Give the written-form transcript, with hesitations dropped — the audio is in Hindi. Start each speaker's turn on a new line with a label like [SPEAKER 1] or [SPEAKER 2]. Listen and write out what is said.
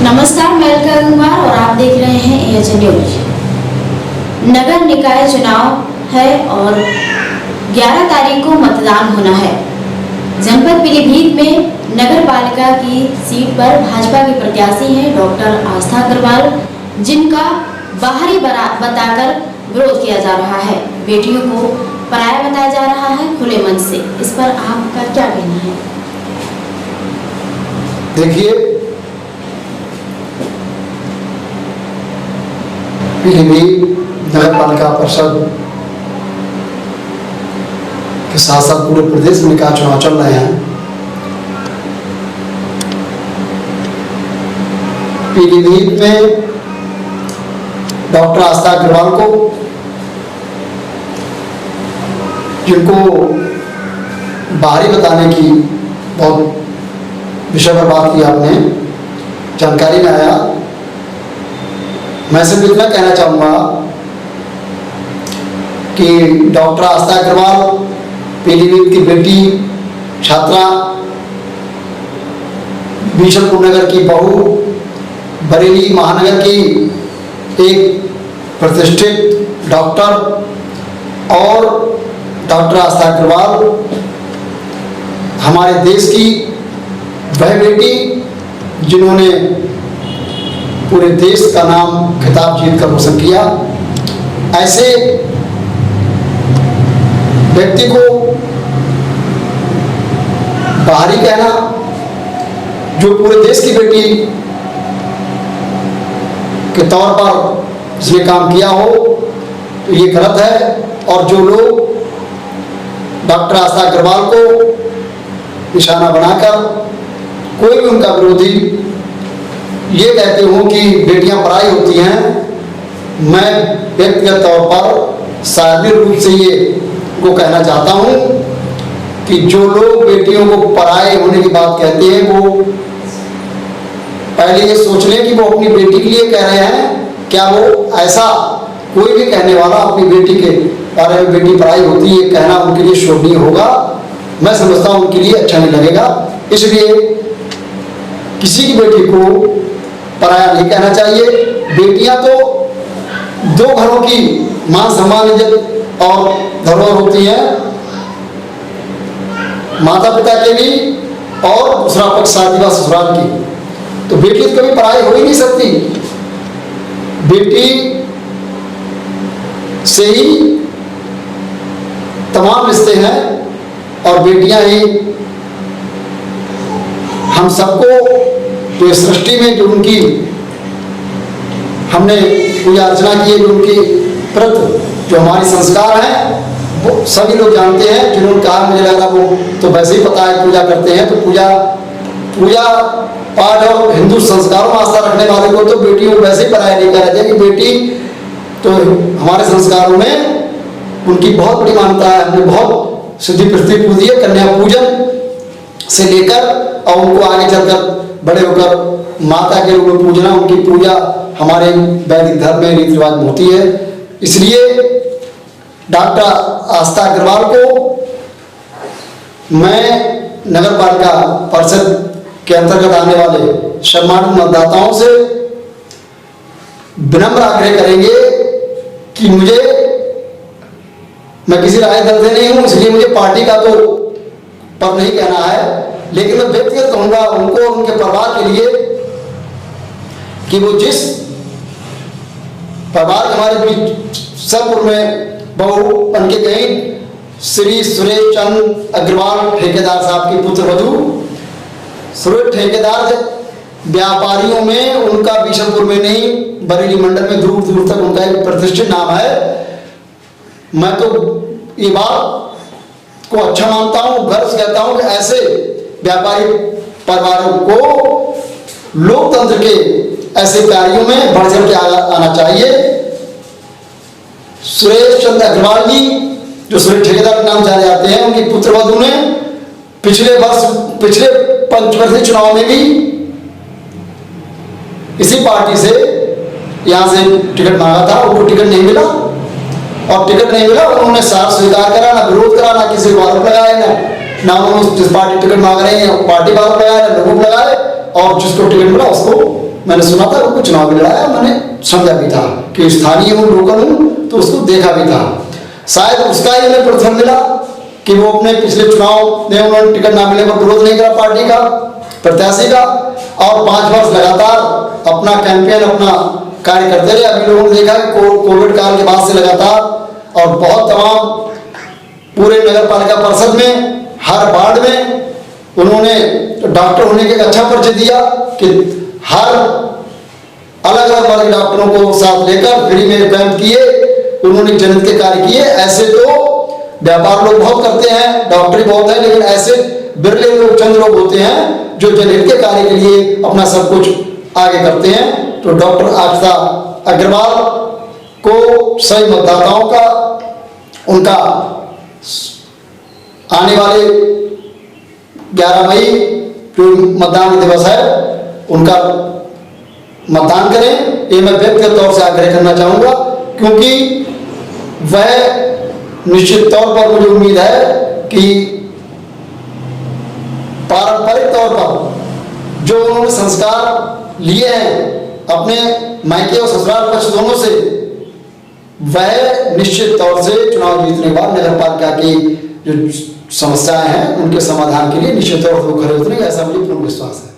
[SPEAKER 1] नमस्कार, मैं अलका कुमार और आप देख रहे हैं एएचएन न्यूज। नगर निकाय चुनाव है और 11 तारीख को मतदान होना है। जनपद पीलीभीत में नगर पालिका की सीट पर भाजपा के प्रत्याशी हैं डॉक्टर आस्था अग्रवाल, जिनका बाहरी बताकर विरोध किया जा रहा है। बेटियों को पराया बताया जा रहा है खुले मन से। इस पर आपका क्या कहना है?
[SPEAKER 2] देखिए, पीलीभीत नगर पालिका परिषद के साथ साथ पूरे प्रदेश में निकाय चुनाव चल रहे हैं। पीलीभीत में डॉक्टर आस्था अग्रवाल को, जिनको बाहरी बताने की बहुत विषय पर बात की आपने, जानकारी में आया। मैं सिर्फ इतना कहना चाहूँगा कि डॉक्टर आस्था अग्रवाल पीलीभीत की बेटी, छात्रा, बीशनपुर नगर की बहू, बरेली महानगर की एक प्रतिष्ठित डॉक्टर और डॉक्टर आस्था अग्रवाल हमारे देश की वह बेटी जिन्होंने पूरे देश का नाम खिताब जीत कर रोशन किया। ऐसे व्यक्ति को बाहरी कहना, जो पूरे देश की बेटी के तौर पर इसने काम किया हो, तो ये गलत है। और जो लोग डॉक्टर आस्था अग्रवाल को निशाना बनाकर कोई भी उनका विरोधी ये कहते हो कि बेटियां पराई होती हैं, मैं व्यक्तिगत तौर पर शारीरिक रूप से ये को कहना चाहता हूं कि जो लोग बेटियों को पराए होने की बात कहते हैं, वो पहले ये सोच लें कि वो अपनी बेटी के लिए कह रहे हैं। क्या वो ऐसा कोई भी कहने वाला अपनी बेटी के बारे में बेटी पराई होती है कहना उनके लिए शोभनीय होगा? मैं समझता हूं उनके लिए अच्छा नहीं लगेगा। इसलिए किसी की बेटी को पराया नहीं कहना चाहिए। बेटियां तो दो घरों की मान सम्मान, इज्जत और धरोहर होती हैं, माता पिता के भी और दूसरा पक्ष शादी व ससुराल की। तो बेटी तो कभी पराई हो ही नहीं सकती। बेटी से ही तमाम रिश्ते हैं और बेटियां ही हम सबको तो इस सृष्टि में जो उनकी हमने पूजा अर्चना की है, जो उनके प्रति जो हमारे संस्कार हैं, वो सभी लोग जानते हैं। जिन्होंने कहा मुझे लग रहा वो तो वैसे ही पता है पूजा करते हैं, तो पूजा पाठ और हिंदू संस्कारों में आस्था रखने वाले को तो बेटियों को वैसे ही पराया नहीं कहा जाए कि बेटी तो हमारे संस्कारों में उनकी बहुत बड़ी मान्यता है। हमने बहुत सिद्धि प्रसिद्धि पूजी है, कन्या पूजन से लेकर और उनको आगे चलकर बड़े होकर माता के रूप में पूजना, उनकी पूजा हमारे वैदिक धर्म में रीति रिवाज में होती है। इसलिए डॉक्टर आस्था अग्रवाल को मैं नगर पालिका परिषद के अंतर्गत आने वाले सम्मानित मतदाताओं से विनम्र आग्रह करेंगे कि मैं किसी राय दल से नहीं हूं, इसलिए मुझे पार्टी का तो पर नहीं कहना है, लेकिन मैं व्यक्तिगत कहूंगा उनको और उनके परिवार के लिए कि वो जिस परिवार हमारे बीच सबपुर में बहू बन के गई, श्री सुरेश चंद अग्रवाल ठेकेदार साहब की पुत्र वधू, सुरेश ठेकेदार व्यापारियों में उनका बीशनपुर में नहीं बरेली मंडल में दूर दूर तक उनका एक प्रतिष्ठित नाम है। मैं तो ये बात को अच्छा मानता हूं, गर्व से कहता हूं कि ऐसे व्यापारी परिवारों को लोकतंत्र के ऐसे कार्यों में बढ़ चढ़ के आना चाहिए। सुरेश चंद्र अग्रवाल जी, जो सुरेश ठेकेदार के नाम जाने जाते हैं, उनकी पुत्रवधू ने पिछले पंचवर्षीय चुनाव में भी इसी पार्टी से यहां से टिकट मांगा था, उनको टिकट नहीं मिला और टिकट नहीं मिला उन्होंने साफ स्वीकार करा, ना विरोध करा, ना किसी को आरोप लगाया, ना उन्होंने जिस पार्टी टिकट मांग रहे हैं पार्टी को आरोप लगाया, ना लोगों को लगाए, और जिसको टिकट मिला उसको मैंने सुना था वो चुनाव भी लड़ाया, मैंने समझा भी था कि स्थानीय हूँ, लोकल हूँ, तो उसको देखा भी था। शायद उसका ही उन्हें प्रतिफल मिला कि वो अपने पिछले चुनाव में उन्होंने टिकट ना मिले पर विरोध नहीं करा पार्टी का, प्रत्याशी का, और 5 वर्ष लगातार अपना कैंपेन, अपना कार्य करते रहे। अभी लोगों ने देखा कि कोविड काल के बाद से लगातार और बहुत तमाम पूरे नगर पालिका परिषद में हर वार्ड में उन्होंने डॉक्टर होने के अच्छा परिचय दिया कि हर अलग अलग वर्ग डॉक्टरों को साथ लेकर फ्री में कैंप किए, उन्होंने जनहित के कार्य किए। ऐसे तो व्यापार लोग बहुत करते हैं, डॉक्टरी बहुत है, लेकिन ऐसे बिरले लोग, चंद लोग होते हैं जो जनहित के कार्य के लिए अपना सब कुछ आगे करते हैं। तो डॉक्टर आस्था अग्रवाल को सही मतदाताओं का, उनका आने वाले 11 मई जो मतदान दिवस है उनका मतदान करें, ये मैं व्यक्तिगत तौर से आग्रह करना चाहूँगा, क्योंकि वह निश्चित तौर पर मुझे उम्मीद है कि पारंपरिक तौर पर जो उन्होंने संस्कार लिए हैं अपने मायके और ससुराल पक्ष दोनों से, वह निश्चित तौर से चुनाव जीतने के बाद नगर पालिका की जो समस्याएं हैं उनके समाधान के लिए निश्चित तौर पर खड़े उतरेंगे, ऐसा मुझे पूर्ण विश्वास है।